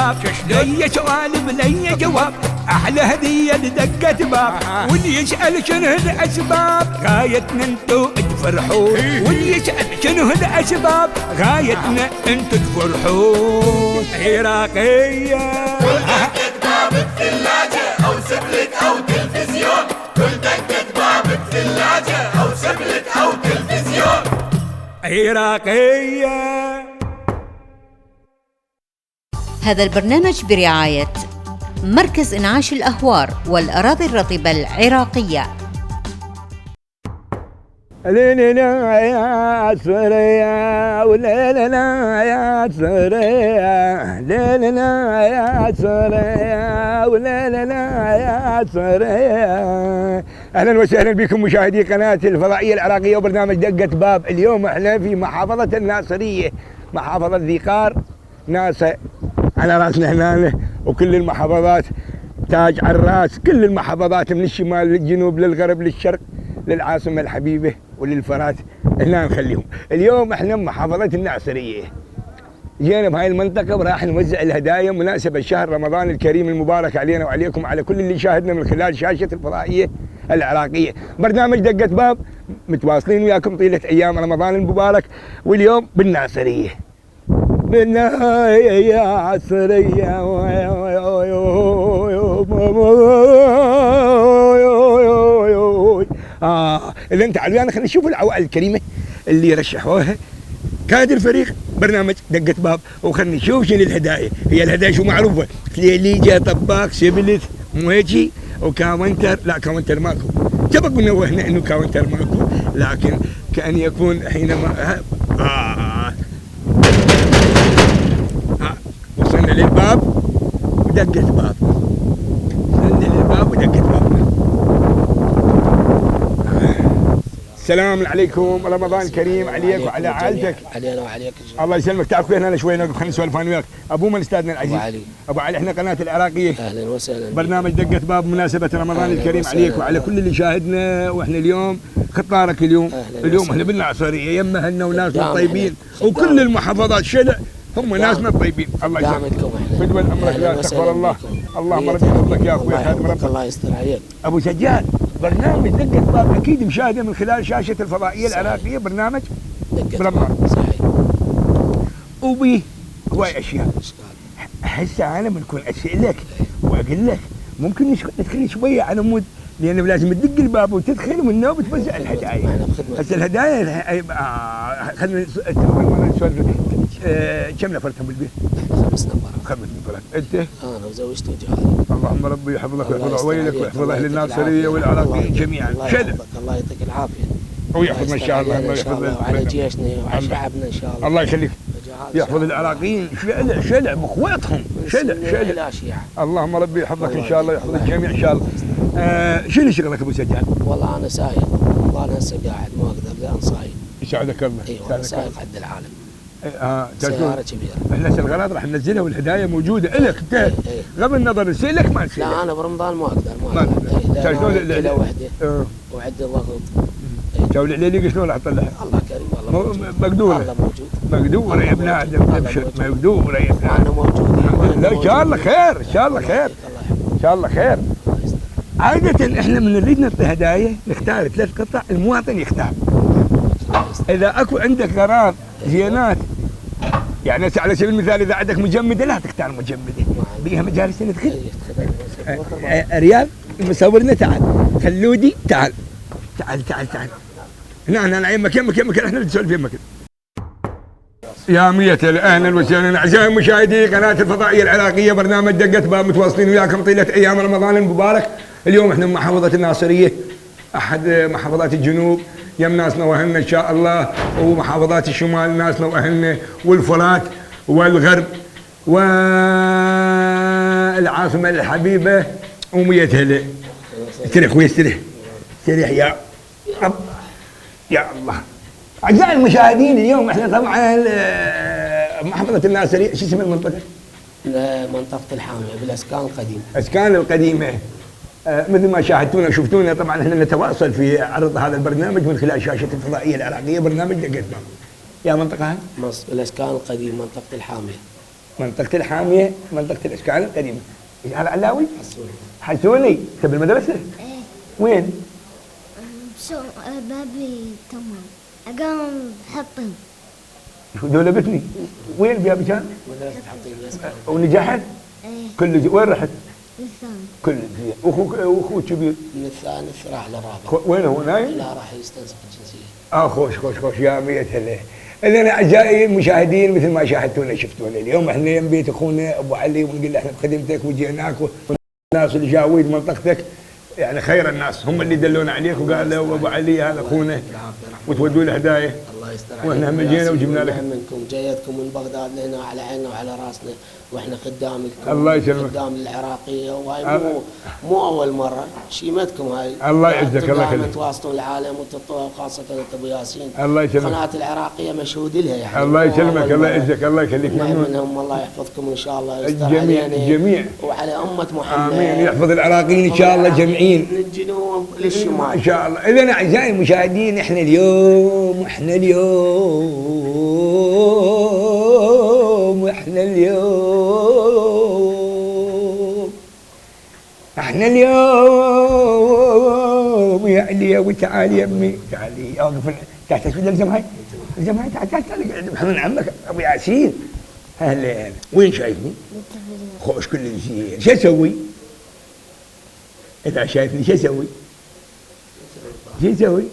باب، لي سؤال بلي جواب، احلى هديه لدقة باب، واللي يسأل شنو الاسباب غايتنا انتو تفرحون، واللي يسأل شنو الاسباب غايتنا انتو تفرحون. عراقية كل دقة باب بثلاجة او سبلت او تلفزيون، كل دقة باب بثلاجة او سبلت او تلفزيون. عراقية. هذا البرنامج برعاية مركز إنعاش الأهوار والأراضي الرطبة العراقية. ليلنا يا سريا وليلنا يا سريا، ليلنا يا سريا وليلنا يا سريا. اهلا وسهلا بكم مشاهدي قناه الفضائيه العراقيه وبرنامج دقه باب. اليوم احنا في محافظه الناصريه، محافظه ذي قار، ناسا على راسنا هنا، وكل المحافظات تاج على الراس، كل المحافظات من الشمال للجنوب للغرب للشرق للعاصمه الحبيبه وللفرات هنا نخليهم. اليوم احنا بمحافظه الناصريه، جينا بهاي المنطقه وراح نوزع الهدايا مناسبه شهر رمضان الكريم المبارك علينا وعليكم، على كل اللي شاهدنا من خلال شاشه الفضائيه العراقيه. برنامج دقه باب متواصلين وياكم طيله ايام رمضان المبارك، واليوم بالناصريه. بالنهايه يا عصريه اللي انت علويانا. خلينا نشوف العوائل الكريمه اللي رشحوها كادر الفريق برنامج دقة باب، وخلينا نشوف شنو الهدايا. هي الهدايا شو معروفه، كليليجه، طباق، سبلت، مو هيجي، وكاونتر. لا كاونتر ماكو، سبق ونوهنا انه كاونتر ماكو، لكن كان يكون حينما وصلنا للباب ودقة باب، وصلنا للباب ودقة باب. السلام عليكم، رمضان كريم عليك وعلى عائلتك. علينا وعليك. الله يسلمك. تعرف وين انا شوي نقف، خلينا نسولف انا وياك. ابو من استاذنا العزيز؟ ابو علي. ابو علي، احنا قناه العراقيه، اهلا وسهلا. برنامج دقه باب بمناسبه رمضان الكريم عليك وعلى كل اللي شاهدنا. واحنا اليوم خطارك اليوم احنا بالناصريه يمه هنا وناسنا طيبين، وكل المحافظات شلع هم ناسنا طيبين. الله يسلمك. بدول امرك لا استغفر الله. اللهم ربي يحفظك يا اخوي خادم ربك. الله يستر عليك. ابو سجاد، برنامج دقة باب اكيد مشاهده من خلال شاشه الفضائيه العراقيه، برنامج برمضان صحيح. وبيه هواي اشياء. هسه انا بنكون اسالك واقول لك ممكن ندخل شويه على مود، لانه لازم تدق الباب وتدخل ومنه وتوزع الهدايا. هسه الهدايا خلينا نسولف. كم نفرتهم بالبيت؟ 5 نفر. 5 نفرات. انت؟ انا وزوجتي وجهاد. اللهم ربي يحفظك ويحفظ عويلك ويحفظ اهل الناصريه والعراقيين جميعا. شلع. الله يعطيك العافيه. ويحفظنا ان شاء الله. وعلى جيشنا وعلى شعبنا ان شاء الله. الله يخليك. يحفظ العراقيين. شلع بخواتهم. شلع. اللهم ربي يحفظك ان شاء الله، يحفظ الجميع ان شاء الله. شنو شغلك ابو سجاد؟ والله انا سايق، والله انا هسه قاعد ما اقدر لان صايد. يساعدك الله. ايوه انا سايق قد العالم. سيارة كبيرة. احنا الغراض راح ننزلها والهدايا موجودة الك انت، غض النظر نسيلك ما نسيلك. لا انا برمضان ما اقدر. شلون كيلو وحدة وعد ضغط. شلون العليلي شلون راح تطلعها؟ الله كريم والله مقدورة. الله موجود. مقدورة يا ابن ادم، ابشر مقدورة يا ابن ادم. انا موجود. لا ان شاء الله خير، ان شاء الله خير، ان شاء الله خير. عادة احنا من نريد نعطي هدايا نختار 3 قطع، المواطن يختار. اذا اكو عندك غراض زينات، يعني على سبيل المثال اذا عندك مجمده لا تختار مجمده، بيها مجالس ندخل. رياض مصورنا تعال، خلودي تعال تعال تعال تعال هنا انا يمك احنا نسولف يمك. يا مية اهلا وسهلا اعزائي مشاهدي قناه الفضائيه العراقيه، برنامج دقة باب متواصلين وياكم طيله ايام رمضان المبارك. اليوم احنا بمحافظه الناصريه، احد محافظات الجنوب، يم ناسنا واهلنا ان شاء الله، ومحافظات الشمال ناسنا واهلنا، والفرات والغرب والعاصمه الحبيبه ومية هلا. استريح اخوي استريح يا رب يا الله. اعزائي المشاهدين اليوم احنا طبعا محافظه الناصريه، شو اسم المنطقه؟ منطقه الحاميه بالاسكان القديمه. اسكان القديمه. مثل ما شاهدتونا وشفتونا، طبعا احنا نتواصل في عرض هذا البرنامج من خلال شاشه الفضائيه العراقيه، برنامج دقة باب. يا منطقه هاي؟ الاسكان القديم منطقه الحاميه. منطقة الحامية، منطقة الإسكان القديمة. إيش هذا علاوي؟ حسوني. تبي المدرسة؟ ايه وين؟ شو بابي تمام اقام حطم شو دولبتني؟ وين بيا بشان؟ مدرسة حطيم الإسكان. ونجحت؟ ايه كل وين رحت؟ الثاني كل زين. واخوك كبير؟ من الثالث راح للرابع. وين هو نايم؟ لا راح يستنسخ الجنسية. خوش يا ميت هلا. اذا اعزائي المشاهدين مثل ما شاهدتونا شفتونا اليوم احنا يم بيت اخونا ابو علي ونقول له احنا بخدمتك وجيناك والناس اللي جاويد منطقتك يعني خير الناس هم اللي دلونا عليك وقالوا ابو علي هذا اخونا وتودوا له هدايا. الله يستر واحنا هم جينا وجبنا لك. منكم جيتكم من بغداد لهنا على عيننا وعلى راسنا واحنا خدامكم. الله يسلمك. خدام العراقيه وهاي مو اول مره شيمتكم هاي. الله يعزك الله يخليك. تواسطون العالم وخاصه انت ابو ياسين. الله يسلمك. القناه العراقيه مشهود لها يعني. الله يسلمك الله يعزك الله يخليك. منهم الله يحفظكم ان شاء الله. الجميع وعلى امه محمد. امين. يحفظ العراقيين ان شاء الله جميعين. من الجنوب للشمال ان شاء الله. اذا اعزائي المشاهدين احنا اليوم يا عليا وتعالي يمي تعالي اوقف تحت الزم هاي الزم هاي تعال محمد عمك ابو ياسين. هلا وين شايفني؟ خوش كل زين. شو اسوي؟ انت شايفني شو اسوي؟ شو اسوي؟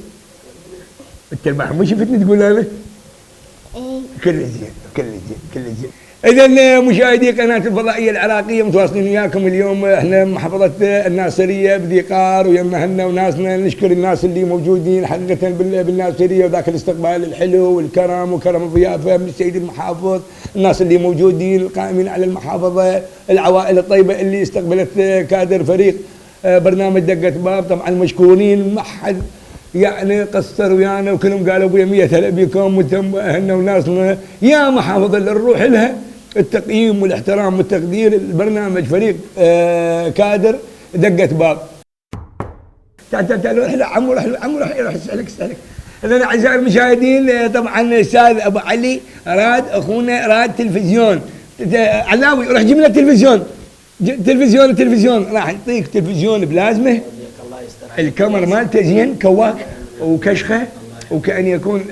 انت مو شفتني تقول انا؟ ايه كل زين. اذا مشاهدي قناه الفضائيه العراقيه متواصلين وياكم اليوم احنا محافظه الناصريه بذي قار ويمهنا وناسنا. نشكر الناس اللي موجودين حقيقه بالناصريه وذاك الاستقبال الحلو والكرم وكرم الضيافه من السيد المحافظ، الناس اللي موجودين القائمين على المحافظه، العوائل الطيبه اللي استقبلت كادر فريق برنامج دقة باب. طبعا مشكورين ما حد يعني قصر ويانا وكلهم قالوا ابويا 100 هلا بكم وتم اهلنا وناسنا. يا محافظه اللي نروح لها التقييم والاحترام والتقدير. البرنامج فريق كادر دقة باب. تعال روح له عمو روح اسالك. اذا اعزائي المشاهدين طبعا الاستاذ ابو علي اخونا راد تلفزيون. علاوي روح جيب لنا تلفزيون راح يعطيك تلفزيون بلازمه. الكاميرا مالته زين كواك وكشخه وكأن يكون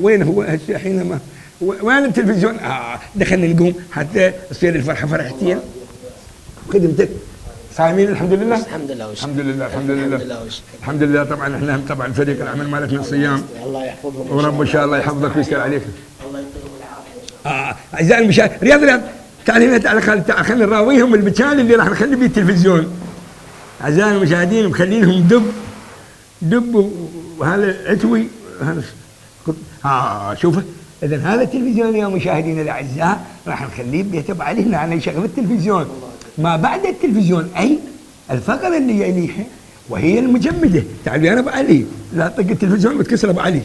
وين هو هسه حينما وين التلفزيون؟ دخلنا نقوم حتى تصير الفرحه فرحتين. خدمتك صايمين الحمد لله. الحمد لله. طبعا احنا طبعا فريق العمل مالتنا الصيام. الله يحفظهم ورب ان شاء الله يحفظك ويستر عليك. الله يطيب العافيه. اعزائي المشاهدين رياض تعال هنا تعال خلينا نراويهم المكان اللي راح نخلي فيه التلفزيون. اعزائي المشاهدين مخلينهم دب وهذا عتوي شوفه. اذا هذا التلفزيون يا مشاهدينا الاعزاء راح نخليه ببيت ابو علي هنا يشغل التلفزيون. ما بعد التلفزيون اي الفقره اللي يليها وهي المجمده. تعال يا ابو علي لا تطق التلفزيون وتكسر ابو علي.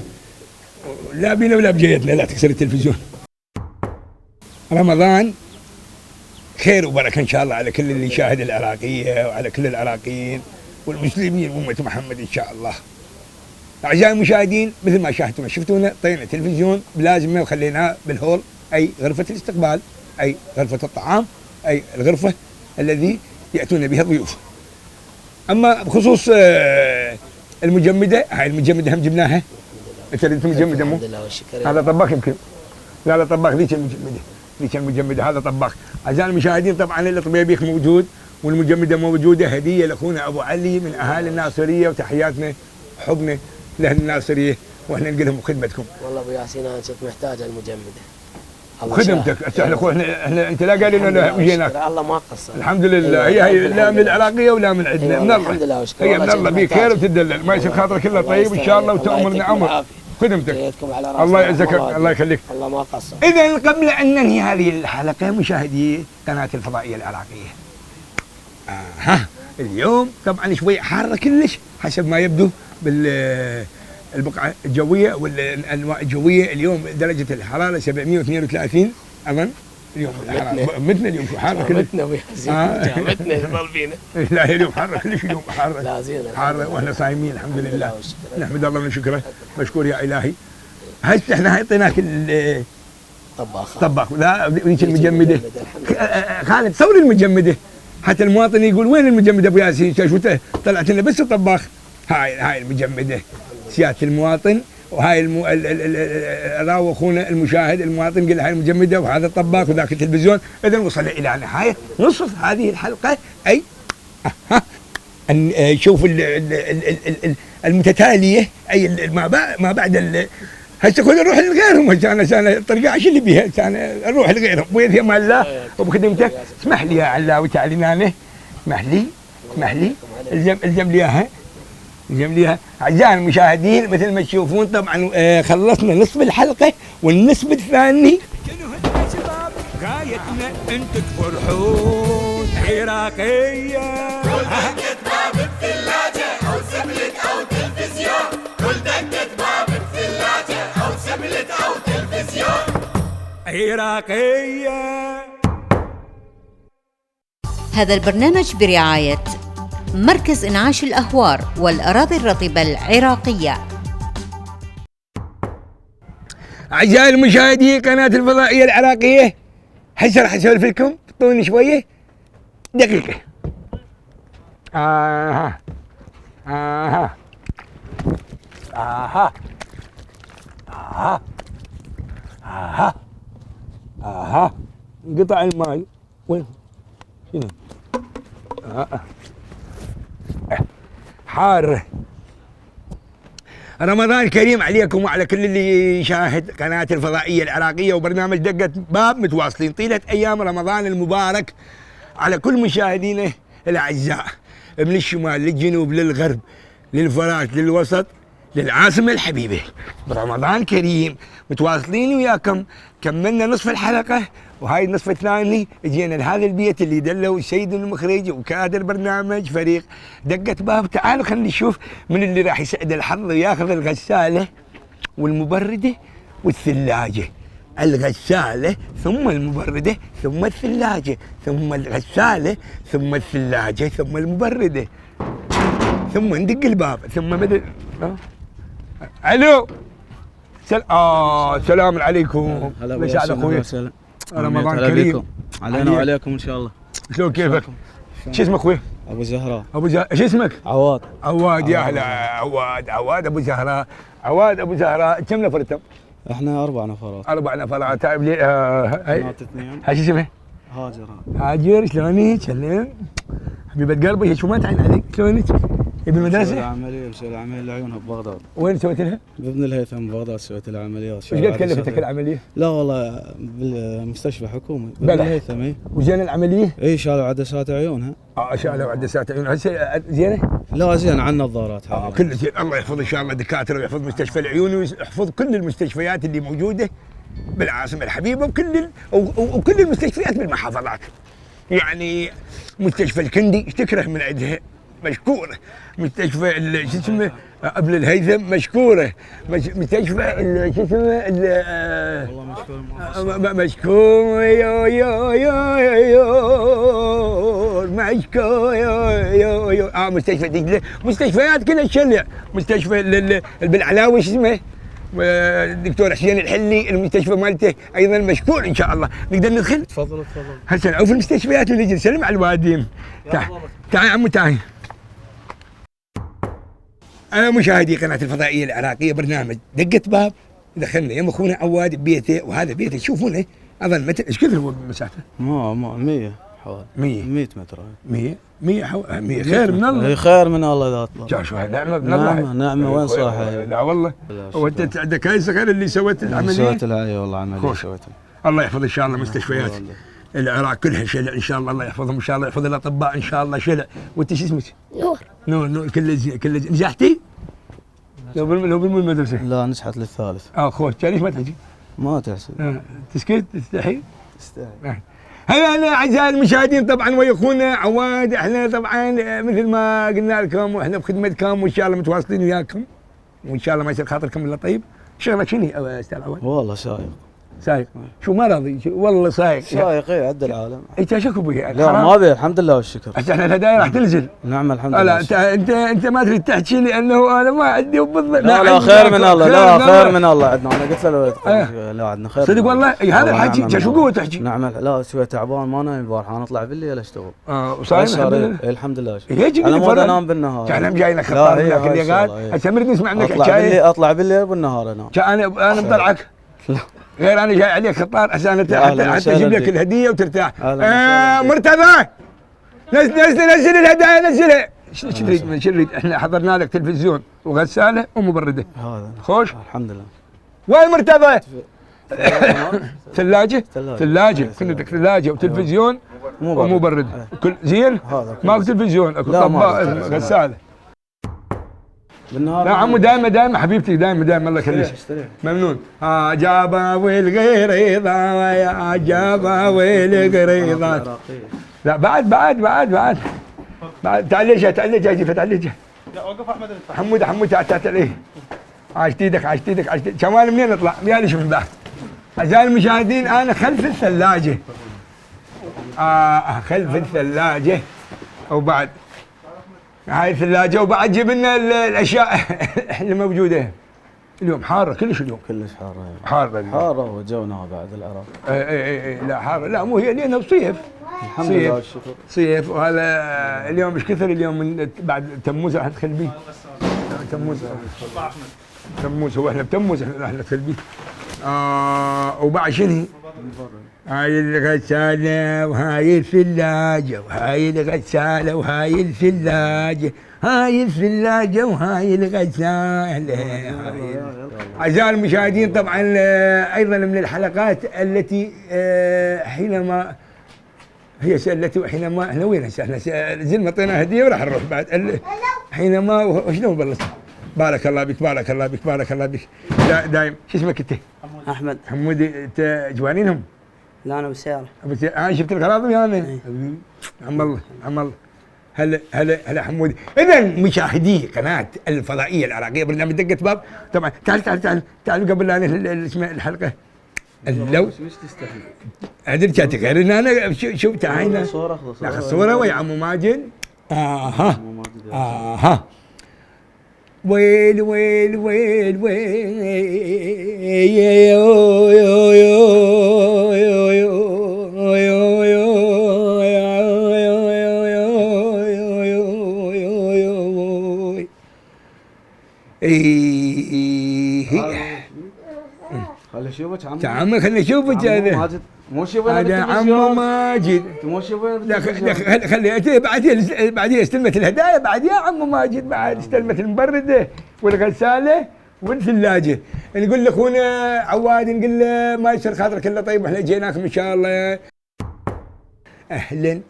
لا بينا ولا بجيتنا لا تكسر التلفزيون. رمضان خير وبركه ان شاء الله على كل اللي يشاهد العراقيه وعلى كل العراقيين والمسلمين وامه محمد ان شاء الله. اعزائي المشاهدين مثل ما شاهدتونا شفتونا طينا تلفزيون بلازمه وخليناه بالهول اي غرفه الاستقبال اي غرفه الطعام اي الغرفه الذي ياتون بها الضيوف. اما بخصوص المجمده هاي المجمده هم جبناها. انت اللي مجمده مو؟ هذا طباخ يمكن. لا طباخ ذيك المجمده هذا طباخ. اعزائي المشاهدين طبعا الطبيبيخ موجود والمجمده موجوده هديه لاخونا ابو علي من اهالي الناصريه وتحياتنا حبنا لاهل الناصريه واحنا نقول لهم خدمتكم. والله ابو ياسين انا كنت محتاج المجمده. خدمتك احنا انت لا قال لنا جيناك. الله ما قصر. الحمد لله. هي لا من العراقيه ولا من عندنا من الله. الحمد لله وشكرا. هي من الله بيك خير وتدلل ما يصير خاطرك الا طيب ان شاء الله وتامرنا امر. خدمتك الله يعزك الله يخليك. الله ما قصر. اذا قبل ان ننهي هذه الحلقه مشاهدي قناه الفضائيه العراقيه. اليوم طبعا شوي حاره كلش حسب ما يبدو بالبقعه الجويه والانواع الجويه. اليوم درجه الحراره 732 اظن. اليوم الحراره متنا اليوم شو حاره كلش. متنا متنا يظل فينا. لا اليوم حاره كلش اليوم حاره. لا زين حاره واحنا صايمين الحمد لله. نحمد الله ونشكره. مشكور يا الهي. هسه احنا اعطيناك طباخ. لا ذيك المجمده. خالد صور المجمده حتى المواطن يقول وين المجمده ابو ياسين؟ شو طلعت لنا بس طباخ. هاي المجمده سياده المواطن، وهاي راو اخونا المشاهد المواطن قال هاي المجمده وهذا الطباخ وذاك التلفزيون. اذا وصل الى نهايه نصف هذه الحلقه. اي ان شوف المتتاليه، اي ما بعد هسه كل نروح لغيرهم. عشان الطريقه ايش اللي بيها؟ عشان نروح لغيرهم. وين في امان الله وبخدمتك. اسمح لي يا علاوي تعالي نانه. اسمح لي الزم لي اياها. اعزائي المشاهدين مثل ما تشوفون طبعا خلصنا نصف الحلقه والنصف الثاني. شنو هدنا شباب؟ غايتنا انتم تفرحون. عراقيه كل دقة باب الثلاجة أو سبلت أو تلفزيون. كل دقة باب الثلاجة أو سبلت أو تلفزيون. عراقيه. هذا البرنامج برعاية مركز إنعاش الأهوار والأراضي الرطبة العراقية. أعزائي المشاهدين قناة الفضائية العراقية، هسه راح أسولف لكم. اعطوني شوية دقيقة. انقطع الماي. وين؟ شنو؟ حار. رمضان كريم عليكم وعلى كل اللي يشاهد قناة الفضائية العراقية وبرنامج دقة باب، متواصلين طيلة أيام رمضان المبارك على كل مشاهدينا الأعزاء، من الشمال للجنوب للغرب للفراش للوسط للعاصمة الحبيبة. برمضان كريم متواصلين وياكم. كملنا نصف الحلقة وهاي النصف الثاني اجينا لهذا البيت اللي دلوا السيد المخرج وكادر برنامج فريق دقة باب. تعالوا خلينا نشوف من اللي راح يسعد الحظ وياخذ الغسالة والمبردة والثلاجة. الغسالة ثم المبردة ثم الثلاجة ثم الغسالة ثم الثلاجة ثم المبردة ثم ندق الباب ثم مثل الو. السلام عليكم. هلا يسعد اخوي. رمضان كريم علينا وعليكم ان شاء الله. شلون كيفك؟ شو اسمك اخوي؟ ابو زهراء. شو اسمك؟ عواد. يا هلا عواد ابو زهراء. كم نفر انتم؟ احنا 4 نفرات. 4 نفرات. تعب لي بنات 2. هاي شو اسمه؟ هاجر. شلونك؟ سلم حبيبة قلبي. شو ما تعين عليك؟ شلونك؟ بالمدرسة؟ مسوي العملية لعيونها ببغداد. وين سويت لها؟ بابن الهيثم ببغداد سويت العمليات. ايش قد كلفتك العملية؟ لا والله بالمستشفى حكومي بابن الهيثم. اي وزين العملية؟ اي شالوا عدسات عيونها. شالوا عدسات عيونها. زينة؟ لا زين عن النظارات. كل زين. الله يحفظ ان شاء الله الدكاترة ويحفظ مستشفى العيون ويحفظ كل المستشفيات اللي موجودة بالعاصمة الحبيبة وكل المستشفيات بالمحافظات. يعني مستشفى الكندي ايش تكره من عندها؟ مشكورة. مستشفى شو اسمه ابن الهيثم مشكورة. مستشفى شو اسمه والله مشكور مشكور. مستشفى دجلة. مستشفيات كلها شلع. مستشفى بالعلاوي شو اسمه الدكتور حسين الحلي المستشفى مالته ايضا مشكور ان شاء الله. نقدر ندخل؟ تفضل. هسه نعوف المستشفيات ونجي نسلم على الوادين. تعال يا عمو تعال. مشاهدي قناة الفضائية العراقية برنامج دقة باب. دخلنا يم اخونا عواد ببيته وهذا بيته تشوفونه اظن متر. ايش كثر هو بالمسافة؟ ما 100 حوالي 100 متر. 100 خير من الله. خير من الله اذا اطلع. شو نعمة من الله. نعمة وين صاحي؟ لا والله. وانت عندك هاي صغير اللي سويت العملية؟ سويت العملية والله عملية سويتها. الله يحفظ ان شاء الله مستشفيات العراق كلها شلع ان شاء الله. الله يحفظهم ان شاء الله. يحفظ الاطباء ان شاء الله شلع. وانت شو اسمك؟ نور. كله زين. نجحتي؟ لو بالمدرسة؟ لا نجحت للثالث. خوش ليش ما تحكي؟ ما تحسب. تسكت تستحي؟ هلا اعزائي المشاهدين طبعا ويا اخونا عواد. احنا طبعا مثل ما قلنا لكم واحنا بخدمتكم وان شاء الله متواصلين وياكم وان شاء الله ما يصير خاطركم الا طيب. شغلك شنو يا استاذ عواد؟ والله سايق. سايق شو ما راضي والله سايق اي عد العالم. انت شكو به لا ما ابي الحمد لله والشكر. احنا الهدايا راح تنزل. نعم الحمد لله. لا انت ما تريد تحكي لي انه انا ما عندي بالضبط. لا خير من الله. لا خير من الله عندنا. انا قلت له لا عندنا خير صدق والله. هذا الحكي شو قوه تحكي؟ نعم. لا شوي تعبان ما نايم البارحه. انا اطلع بالليل اشتغل. وصايم الحمد لله. انا ما انام بالنهار. كان جاي لك خطار منك اللي قال هسه مريد نسمع منك حكايه. اطلع بالليل بالنهار انام. انا مطلعك غير انا جاي عليك خطار عشان حتى اجيب لك الهديه وترتاح. مرتضى نزل الهدايا نزلها. شو تريد؟ احنا حضرنا لك تلفزيون وغساله ومبرده. هذا خوش الحمد لله. وين مرتضى؟ ثلاجه كنا بدك ثلاجه وتلفزيون ومبرد. كل زين ماكو تلفزيون اكو طباخ غساله. لا عمو دائما حبيبتي دائما الله يخليك ممنون. جابا والغريضه يا جابا والغريضه. لا بعد تعليجها تعليجها. لا وقف حمود تعال ايه. عاشت ايدك شمال منين نطلع؟ يالي شوف بعد. أعزائي المشاهدين أنا خلف الثلاجة. خلف الثلاجة وبعد هاي الثلاجة وبعد جبنا الأشياء اللي موجودة. اليوم حارة كلش اليوم. كلش حارة وجونا بعد العراق. اي لا حارة لا مو هي لأنه صيف. الحمد لله والشكر. صيف وهذا اليوم مش كثر اليوم من بعد تموز راح ندخل بيه. تموز هو احنا بتموز راح ندخل بيه. وبعد شنو؟ هاي الغسالة وهاي الثلاجة وهاي الغسالة وهاي الثلاجة وهاي الغسالة. أعزائي المشاهدين طبعا أيضا من الحلقات التي حينما هي سألته حينما احنا وين هسه؟ احنا زين مطينا هدية وراح نروح بعد حينما وشنو بلش؟ بارك الله بك. دايم شو اسمك انت؟ احمد. حمودي انت جوانينهم؟ لا انا بالسيارة. انا شفت لك اراضي يعني. عم الله. هلا حمودي. اذا مشاهدي قناة الفضائية العراقية برنامج دقة باب. طبعا تعال قبل لا اسمه الحلقة. لو مش تستحي. عدل كاتك غير ان انا شوف تعال صورة ويا عمو ماجد. ويل خلي اشوفك عمو خلي اشوفك هذا مو شوف هذا عمو ماجد. مو شوف لا خلي بعدين استلمت الهدايا بعد يا عمو ماجد بعد استلمت المبرده والغساله والثلاجه. نقول لاخونا عواد نقول له ما يصير خاطرك الا طيب واحنا جيناكم ان شاء الله. اهلا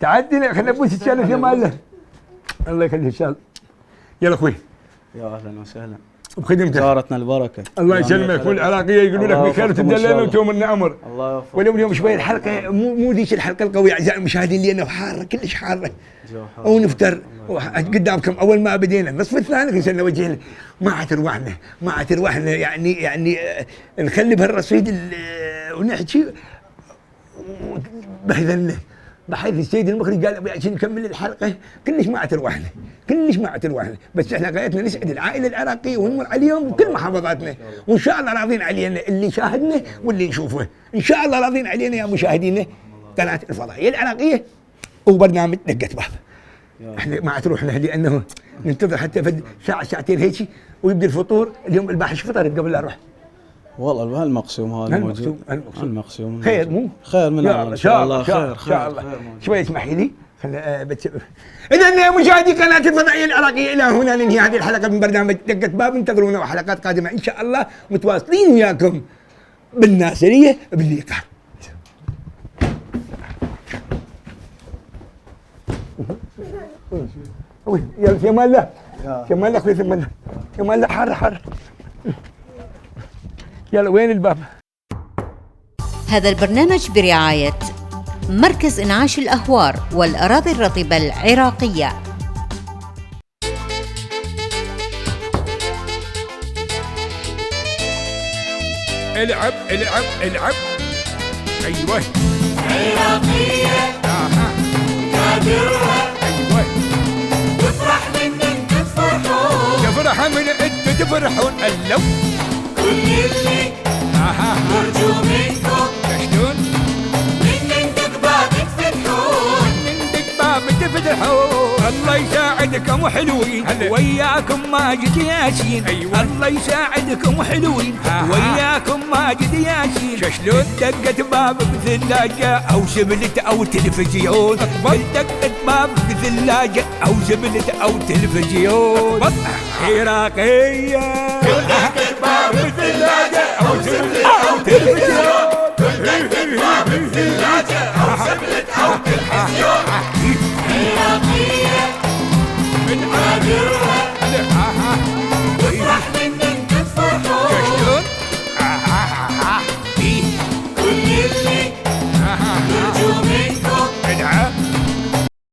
تعدي خلينا نبوس الشالة في ماله. الله يخليك ان شاء الله. يلا اخوي. يا اهلا وسهلا. بخدمتك. صارتنا البركه. الله يسلمك. والعراقيه يقولوا لك بخير وتدللنا وتومرنا امر. الله يوفقك. واليوم شويه الحلقه مو ذيك الحلقه القويه اعزائي المشاهدين لانه حاره كلش حاره. ونفتر قدامكم اول ما بدينا النصف الثاني كنا وجهنا ما عاد ارواحنا يعني نخلي بهالرصيد ونحكي بهذلنا. بحيث السيد المخرج قال عشان نكمل الحلقه كلش ما ارواحنا بس احنا غايتنا نسعد العائله العراقيه ونمر عليهم بكل محافظاتنا وان شاء الله راضين علينا اللي شاهدنا واللي نشوفه ان شاء الله راضين علينا يا مشاهدينا قناه الفضائيه العراقيه وبرنامج دقة باب. احنا ما تروحنا لانه ننتظر حتى ساعه ساعتين هيك ويبدا الفطور. اليوم الباحث فطرت قبل لا اروح. والله المقسوم هذا موجود. المقسوم خير مو خير من الله ان شاء الله. خير ان شاء الله. شوي اسمحي لي اذا يا مشاهدي قناه الفضائيه العراقيه الى هنا ننهي هذه الحلقه من برنامج دقة باب. انتظرونا وحلقات قادمه ان شاء الله متواصلين وياكم بالناصريه باللقاء. يلا في امان الله. في امان الله اخوي. في امان الله حر. يلا وين الباب؟ هذا البرنامج برعاية مركز إنعاش الأهوار والأراضي الرطبة العراقية. العب العب العب. ايوه عراقية قادرها ايوه تفرح من انت تفرحون تفرح من انت تفرحون. اللو كل اللي نرجو منكم شلون من انت باب تفتحون عندك باب تفتحون. الله يساعدكم حلوين وياكم ماجد ياسين. أيوة. الله يساعدكم حلوين وياكم ماجد ياسين. شلون دقت باب بثلاجة او سبلت او تلفزيون. دقت باب بثلاجة او سبلت او تلفزيون. عراقية دقت باب الثلاجة أو سبلت أو تلفزيون. دقت باب الثلاجة أو سبلت أو تلفزيون. عراقية